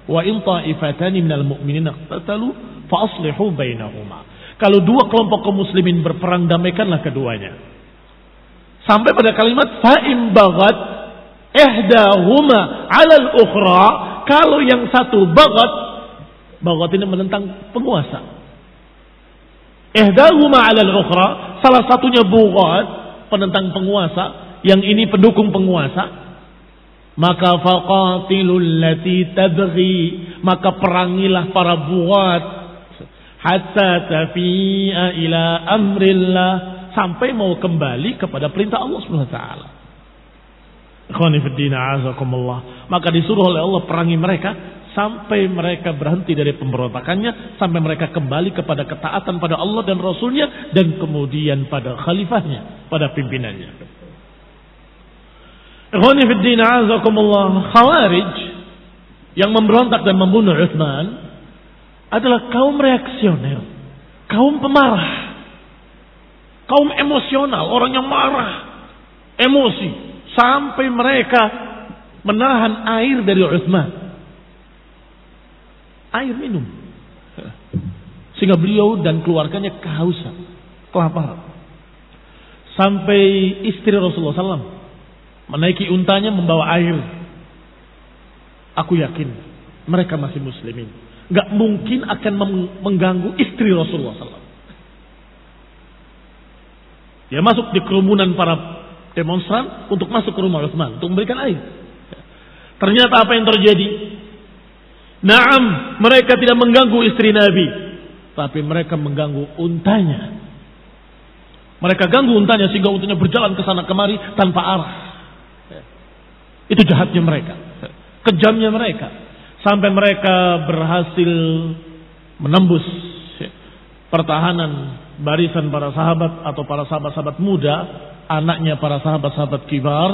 "Wa in ta'ifatani minal mu'minina iqtatalu fa aslihu bainahuma." Kalau 2 kelompok kaum muslimin berperang, damaikanlah keduanya. Sampai pada kalimat fa'im baghat ihdahuma 'alal ukhra. Kalau yang satu baghat ini menentang penguasa. Ihdahuma 'alal ukhra, salah satunya bughat, penentang penguasa, yang ini pendukung penguasa. Maka faqatilul lati tabghi, maka perangilah para bughat hatta tafi'a ila amrillah, sampai mau kembali kepada perintah Allah Subhanahu wa taala. Ikhwani fid din, a'azakumullah. Maka disuruh oleh Allah perangi mereka sampai mereka berhenti dari pemberontakannya, sampai mereka kembali kepada ketaatan pada Allah dan Rasulnya, dan kemudian pada khalifahnya, pada pimpinannya. Ikhwani fid din, a'azakumullah. Khawarij yang memberontak dan membunuh Utsman adalah kaum reaksioner, kaum pemarah, kaum emosional, orang yang marah, emosi, sampai mereka menahan air dari Utsman. Air minum. Sehingga beliau dan keluarganya kehausan, kelaparan. Sampai istri Rasulullah SAW menaiki untanya membawa air. Aku yakin mereka masih muslimin. Gak mungkin akan mengganggu istri Rasulullah SAW. Dia masuk di kerumunan para demonstran untuk masuk ke rumah Utsman untuk memberikan air. Ternyata apa yang terjadi? Naam, mereka tidak mengganggu istri Nabi, tapi mereka mengganggu untanya. Mereka ganggu untanya sehingga untanya berjalan ke sana kemari tanpa arah. Itu jahatnya mereka, kejamnya mereka, sampai mereka berhasil menembus pertahanan barisan para sahabat atau para sahabat-sahabat muda, anaknya para sahabat-sahabat kibar.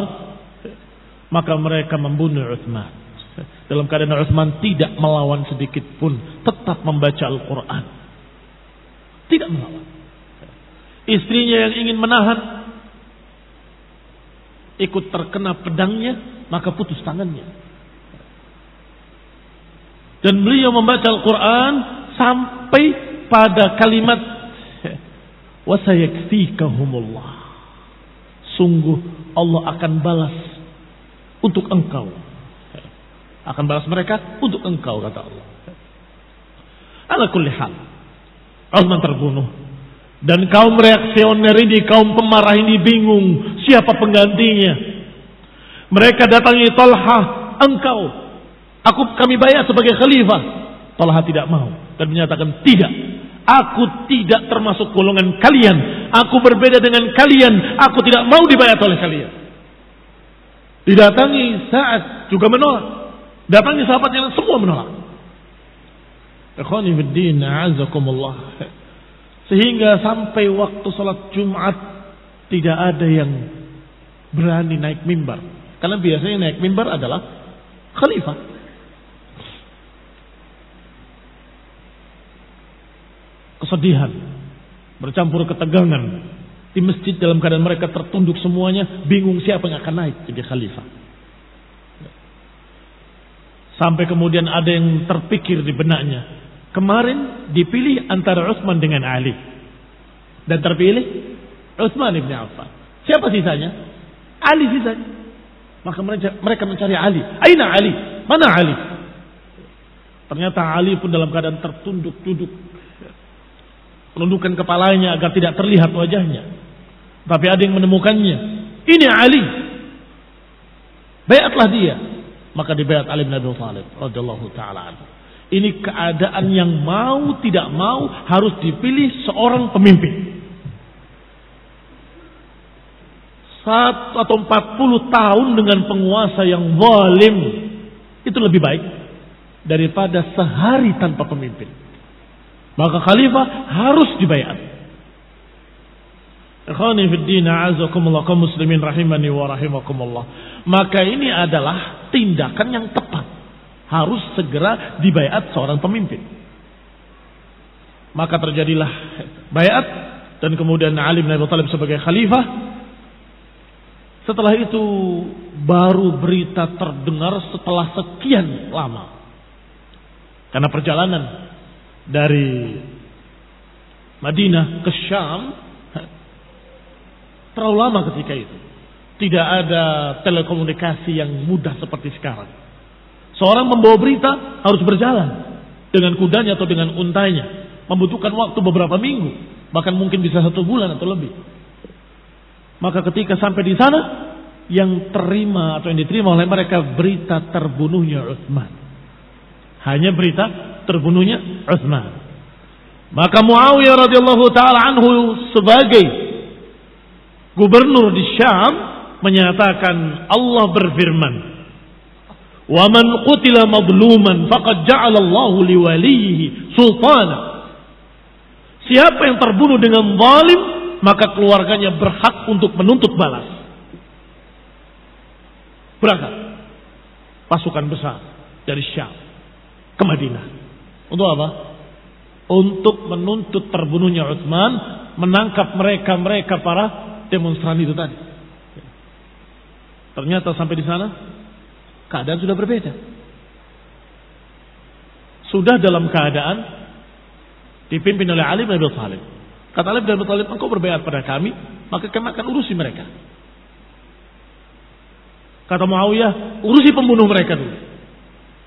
Maka mereka membunuh Utsman. Dalam keadaan Utsman tidak melawan sedikit pun, tetap membaca Al-Quran, tidak melawan. Istrinya yang ingin menahan ikut terkena pedangnya, maka putus tangannya. Dan beliau membaca Al-Quran sampai pada kalimat wasayakfikahumullah, sungguh Allah akan balas untuk engkau, akan balas mereka untuk engkau, kata Allah. Ala kulli hal, Utsman terbunuh. Dan kaum reaksioner ini, kaum pemarah ini bingung siapa penggantinya. Mereka datangi Talha, kami bayar sebagai khalifah. Talha tidak mau dan menyatakan tidak. Aku tidak termasuk golongan kalian. Aku berbeda dengan kalian. Aku tidak mau dibayar oleh kalian. Didatangi Sa'ad juga menolak. Datangi sahabat yang semua menolak. Ikhwani fiddin, a'azakumullah. Sehingga sampai waktu salat Jumat tidak ada yang berani naik mimbar. Karena biasanya naik mimbar adalah khalifah. Kesedihan bercampur ketegangan di masjid dalam keadaan mereka tertunduk semuanya, bingung siapa yang akan naik jadi khalifah. Sampai kemudian ada yang terpikir di benaknya, kemarin dipilih antara Utsman dengan Ali, dan terpilih Utsman ibn Affan. Siapa sisanya? Ali sisanya. Maka mereka mencari Ali. Aina Ali? Mana Ali? Ternyata Ali pun dalam keadaan tertunduk duduk, menundukkan kepalanya agar tidak terlihat wajahnya. Tapi ada yang menemukannya. Ini Ali. Bayatlah dia. Maka dibayat Ali bin Abi Thalib radhiyallahu taala anhu. Ini keadaan yang mau tidak mau harus dipilih seorang pemimpin. 1 atau 40 tahun dengan penguasa yang zalim itu lebih baik daripada sehari tanpa pemimpin. Maka khalifah harus dibayar. Ikhwani fid din, a'azakumullah, kaum muslimin rahimani wa rahimakumullah. Maka ini adalah tindakan yang tepat. Harus segera dibayat seorang pemimpin. Maka terjadilah bayat dan kemudian Ali bin Abi Thalib sebagai khalifah. Setelah itu baru berita terdengar setelah sekian lama. Karena perjalanan dari Madinah ke Syam terlalu lama ketika itu. Tidak ada telekomunikasi yang mudah seperti sekarang. Seorang membawa berita harus berjalan dengan kudanya atau dengan untanya. Membutuhkan waktu beberapa minggu, bahkan mungkin bisa 1 bulan atau lebih. Maka ketika sampai di sana, yang terima atau yang diterima oleh mereka berita terbunuhnya Utsman. Hanya berita terbunuhnya Utsman. Maka Muawiyah radhiyallahu taala anhu sebagai gubernur di Syam menyatakan, Allah berfirman, "Wa man qutila madluman faqad ja'ala Allahu liwaliyhi sultana." Siapa yang terbunuh dengan zalim, maka keluarganya berhak untuk menuntut balas. Berangkat pasukan besar dari Syam ke Madinah. Untuk apa? Untuk menuntut terbunuhnya Utsman menangkap mereka para demonstran itu tadi. Ternyata sampai di sana keadaan sudah berbeda. Sudah dalam keadaan dipimpin oleh Ali bin Abi Thalib. Kata Ali bin Abi Thalib, engkau berbaiat pada kami, maka kami akan urusi mereka. Kata Muawiyah, urusi pembunuh mereka dulu,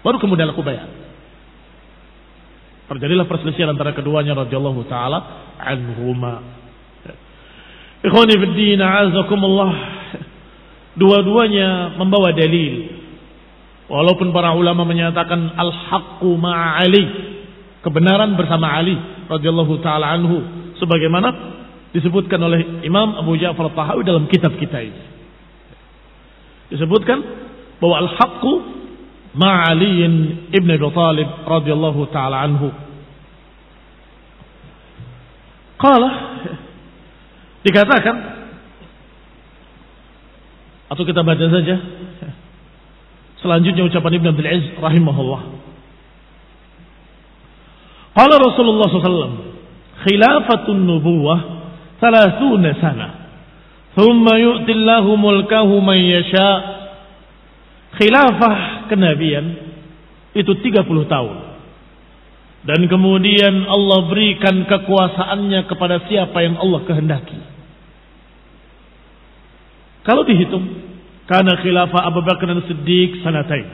baru kemudian aku bayar. Terjadilah perselisihan antara keduanya radhiyallahu taala anhuma. Ikhwani fid din, a'azakumullah. Dua-duanya membawa dalil. Walaupun para ulama menyatakan al-haqqu ma'a Ali, kebenaran bersama Ali radhiyallahu taala anhu, sebagaimana disebutkan oleh Imam Abu Ja'far At-Tahawi dalam kitab kita ini. Disebutkan bahwa al-haqqu ma'a Ali ibn Abi Thalib radhiyallahu taala anhu. Qala, dikatakan, atau kita baca saja selanjutnya ucapan Ibn Abdul Aziz rahimahullah. Qala Rasulullah SAW, khilafatun nubuwah 30 sana, thumma yu'tillahu mulkahu man yasha. Khilafah kenabian itu 30 tahun. Dan kemudian Allah berikan kekuasaannya kepada siapa yang Allah kehendaki. Kalau dihitung, karena khilafah Abu Bakar dan Siddiq sanatain.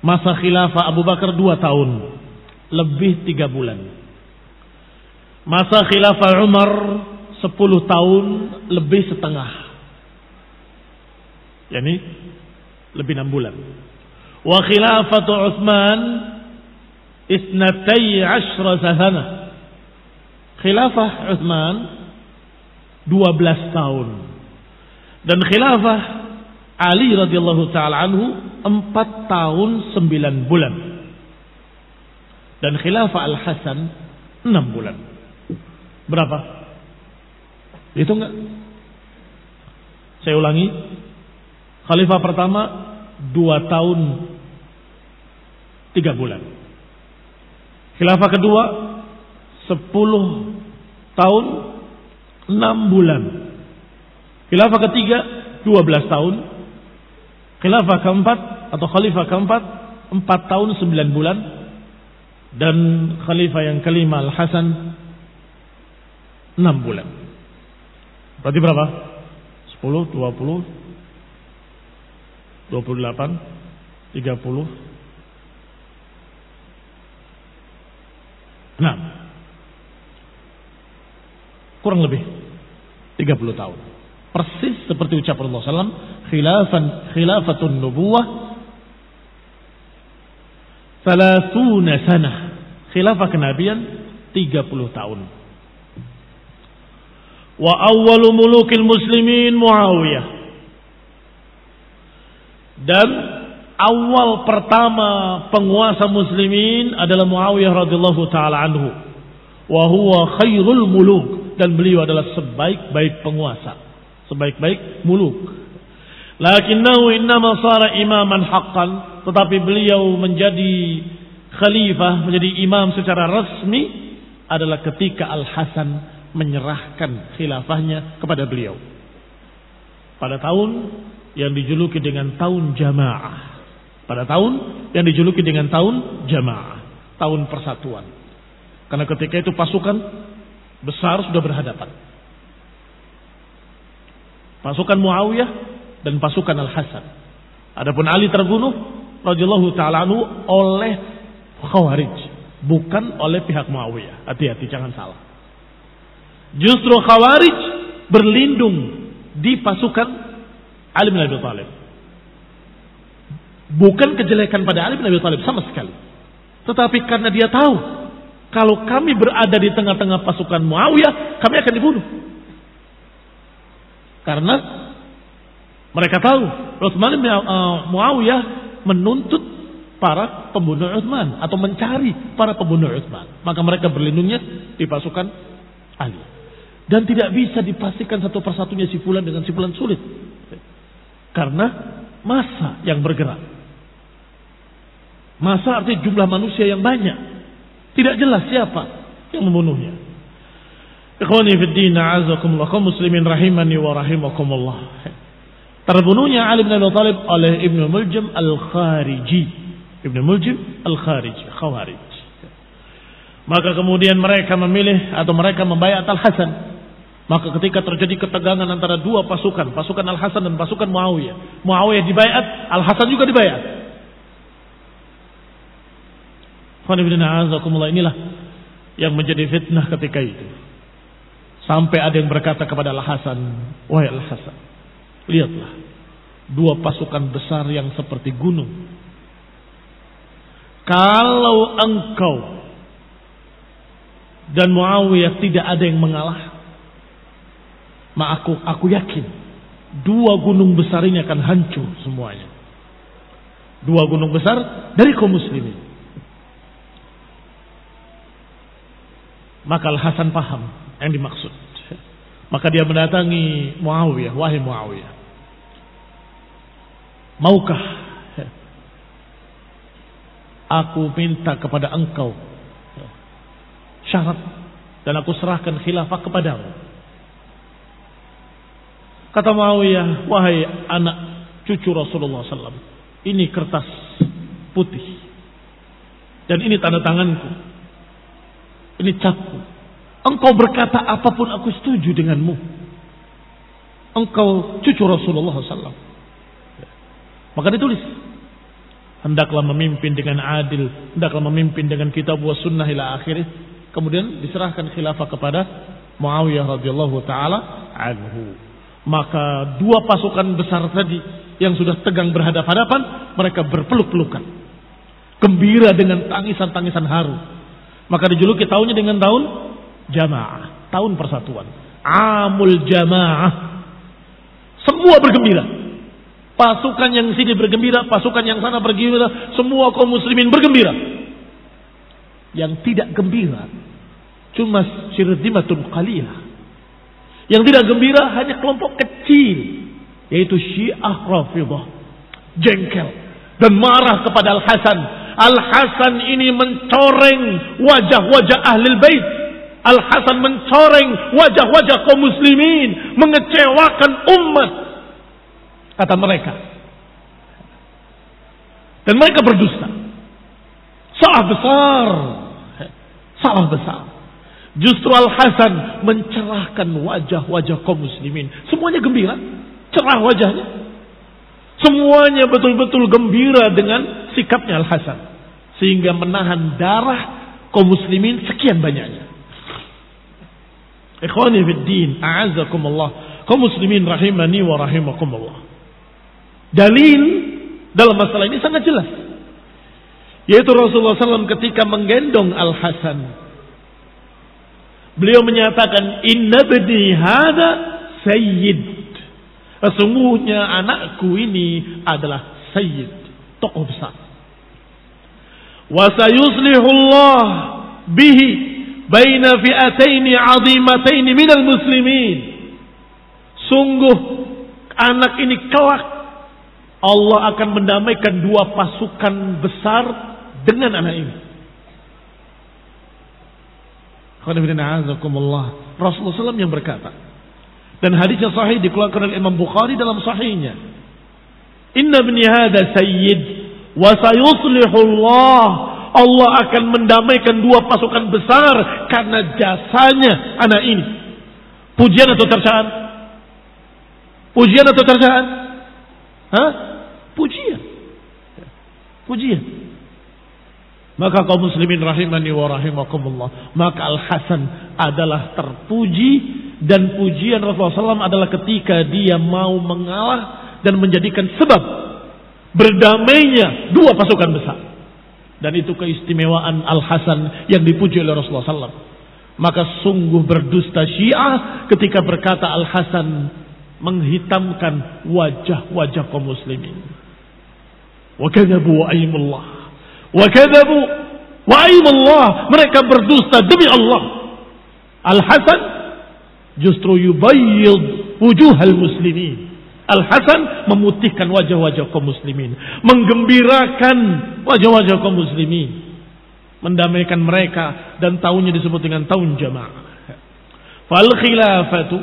Masa khilafah Abu Bakar 2 tahun, lebih 3 bulan. Masa khilafah Umar 10 tahun, lebih setengah. Yani lebih 6 bulan. Wa khilafatu Utsman 12 sana. Khilafah Utsman 12 tahun. Dan khilafah Ali radhiyallahu taala anhu 4 tahun 9 bulan. Dan khilafah Al-Hasan 6 bulan. Berapa? Itu enggak? Saya ulangi. Khalifah pertama 2 tahun 3 bulan. Khilafah kedua 10 tahun 6 bulan. Khilafah ketiga 12 tahun. Khilafah keempat atau khalifah keempat 4 tahun 9 bulan. Dan khalifah yang kelima Al-Hasan 6 bulan. Berarti berapa? 10, 20, 28, 30, 6. Kurang lebih 30 tahun. Persis seperti ucapan Allah SAW, khilafatun nubuwah 30 sana. Khilafah kenabian 30 tahun. Wa awwalu mulukil muslimin Muawiyah. Dan awal pertama penguasa muslimin adalah Muawiyah radhiyallahu taala anhu. Wa huwa khairul muluk, dan beliau adalah sebaik-baik penguasa, sebaik-baik muluk. Lakinnahu innama sara imaman haqqan, tetapi beliau menjadi khalifah, menjadi imam secara resmi adalah ketika Al-Hasan menyerahkan khilafahnya kepada beliau pada tahun yang dijuluki dengan tahun jamaah. Pada tahun yang dijuluki dengan tahun jamaah, tahun persatuan. Karena ketika itu pasukan besar sudah berhadapan. Pasukan Muawiyah dan pasukan Al-Hasan. Adapun Ali terbunuh radhiyallahu taala anhu oleh Khawarij, bukan oleh pihak Muawiyah. Hati-hati, jangan salah. Justru Khawarij berlindung di pasukan Ali bin Abi Thalib. Bukan kejelekan pada Ali bin Abi Thalib sama sekali. Tetapi karena dia tahu kalau kami berada di tengah-tengah pasukan Muawiyah, kami akan dibunuh. Karena mereka tahu Utsman bin Muawiyah menuntut para pembunuh Utsman atau mencari para pembunuh Utsman. Maka mereka berlindungnya di pasukan Ali. Dan tidak bisa dipastikan satu persatunya si fulan dengan si fulan, sulit. Karena massa yang bergerak. Massa artinya jumlah manusia yang banyak. Tidak jelas siapa yang membunuhnya. Ikhwani fi din, a'azakumullah, kaum muslimin rahimani wa rahimakumullah. Terbunuhnya Ali bin Abi Thalib oleh Ibnu Muljam Al-Khariji. Ibnu Muljam Al-Khariji, Khawarij. Maka kemudian mereka memilih atau mereka membayat Al-Hasan. Maka ketika terjadi ketegangan antara dua pasukan, pasukan Al-Hasan dan pasukan Muawiyah. Muawiyah dibayat, Al-Hasan juga dibayat. Inilah yang menjadi fitnah ketika itu. Sampai ada yang berkata kepada Al-Hasan, wahai Al-Hasan, lihatlah, dua pasukan besar yang seperti gunung. Kalau engkau dan Muawiyah tidak ada yang mengalah, aku yakin dua gunung besar ini akan hancur semuanya. Dua gunung besar dari kaum muslimin. Maka Al-Hasan paham yang dimaksud. Maka dia mendatangi Muawiyah, wahai Muawiyah, maukah aku minta kepada engkau syarat dan aku serahkan khilafah kepadamu? Kata Muawiyah, wahai anak cucu Rasulullah SAW, ini kertas putih dan ini tanda tanganku, ini capku. Engkau berkata apapun aku setuju denganmu. Engkau cucu Rasulullah SAW. Maka ditulis, hendaklah memimpin dengan adil, hendaklah memimpin dengan kitab wa sunnah ila akhirih. Kemudian diserahkan khilafah kepada Muawiyah radhiyallahu taala anhu. Maka dua pasukan besar tadi yang sudah tegang berhadapan-hadapan, mereka berpeluk-pelukan, gembira dengan tangisan-tangisan haru. Maka dijuluki tahunnya dengan tahun Jamaah, tahun persatuan, Amul Jamaah. Semua bergembira. Pasukan yang sini bergembira, pasukan yang sana bergembira, semua kaum muslimin bergembira. Yang tidak gembira cuma syirzimatun qalilah. Yang tidak gembira hanya kelompok kecil, yaitu Syiah Rafidhah, jengkel dan marah kepada Al-Hasan. Al-Hasan ini mencoreng wajah-wajah Ahlul Bait. Al-Hasan mencoreng wajah-wajah kaum muslimin, mengecewakan umat, kata mereka. Dan mereka berdusta. Salah besar. Salah besar. Justru Al-Hasan mencerahkan wajah-wajah kaum muslimin. Semuanya gembira, cerah wajahnya. Semuanya betul-betul gembira dengan sikapnya Al-Hasan, sehingga menahan darah kaum muslimin sekian banyaknya. Ikhwani fid din, a'azakumullah, kaum muslimin rahimani wa rahimakumullah. Dalil dalam masalah ini sangat jelas, yaitu Rasulullah SAW ketika menggendong Al-Hasan, beliau menyatakan, inna bni hada sayyid, sesungguhnya anakku ini adalah sayyid, tokoh besar. Wa sayuslihullah bihi baina fi'ataini 'azimataini minal muslimin. Sungguh anak ini kelak Allah akan mendamaikan dua pasukan besar dengan anak ini. Rasulullah SAW yang berkata, dan hadisnya sahih dikeluarkan oleh Imam Bukhari dalam sahihnya, inna bni hadha sayyid wa sayuslihullah, Allah akan mendamaikan dua pasukan besar karena jasanya anak ini. Pujian atau tercaan? Pujian atau tercaan? Hah? Pujian. Pujian. Maka kaum muslimin rahimani wa rahimakumullah, maka Al-Hasan adalah terpuji, dan pujian Rasulullah SAW adalah ketika dia mau mengalah dan menjadikan sebab berdamainya dua pasukan besar. Dan itu keistimewaan Al-Hasan yang dipuji oleh Rasulullah SAW. Maka sungguh berdusta Syiah ketika berkata Al-Hasan menghitamkan wajah-wajah kaum muslimin. Wa kadzabu wa aimullah. Wa kadzabu wa aimullah. Mereka berdusta demi Allah. Al-Hasan justru yubayyid wujuhal muslimin. Al-Hasan memutihkan wajah-wajah kaum muslimin, menggembirakan wajah-wajah kaum muslimin, mendamaikan mereka, dan tahunnya disebut dengan tahun jamaah. Fal khilafatu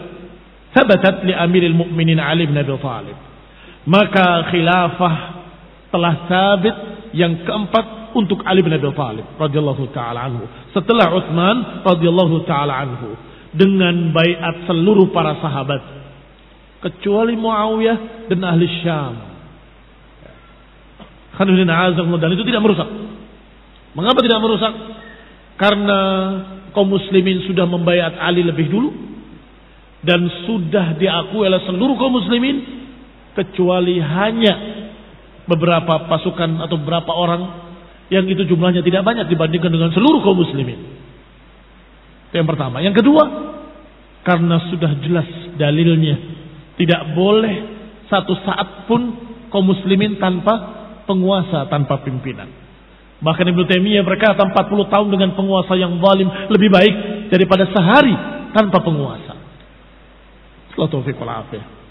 thabatat li Amiril Mukminin Ali bin Abi Thalib. Maka khilafah telah sabit yang keempat untuk Ali bin Abi Thalib radhiyallahu taala anhu setelah Utsman radhiyallahu taala anhu dengan baiat seluruh para sahabat kecuali Muawiyah dan ahli Syam. Dan itu tidak merusak. Mengapa tidak merusak? Karena kaum muslimin sudah membaiat Ali lebih dulu dan sudah diakui oleh seluruh kaum muslimin kecuali hanya beberapa pasukan atau beberapa orang yang itu jumlahnya tidak banyak dibandingkan dengan seluruh kaum muslimin. Itu yang pertama. Yang kedua, karena sudah jelas dalilnya, tidak boleh satu saat pun kaum muslimin tanpa penguasa, tanpa pimpinan. Bahkan Ibnu Taimiyah berkata 40 tahun dengan penguasa yang zalim lebih baik daripada sehari tanpa penguasa. Sallallahu alaihi wasallam.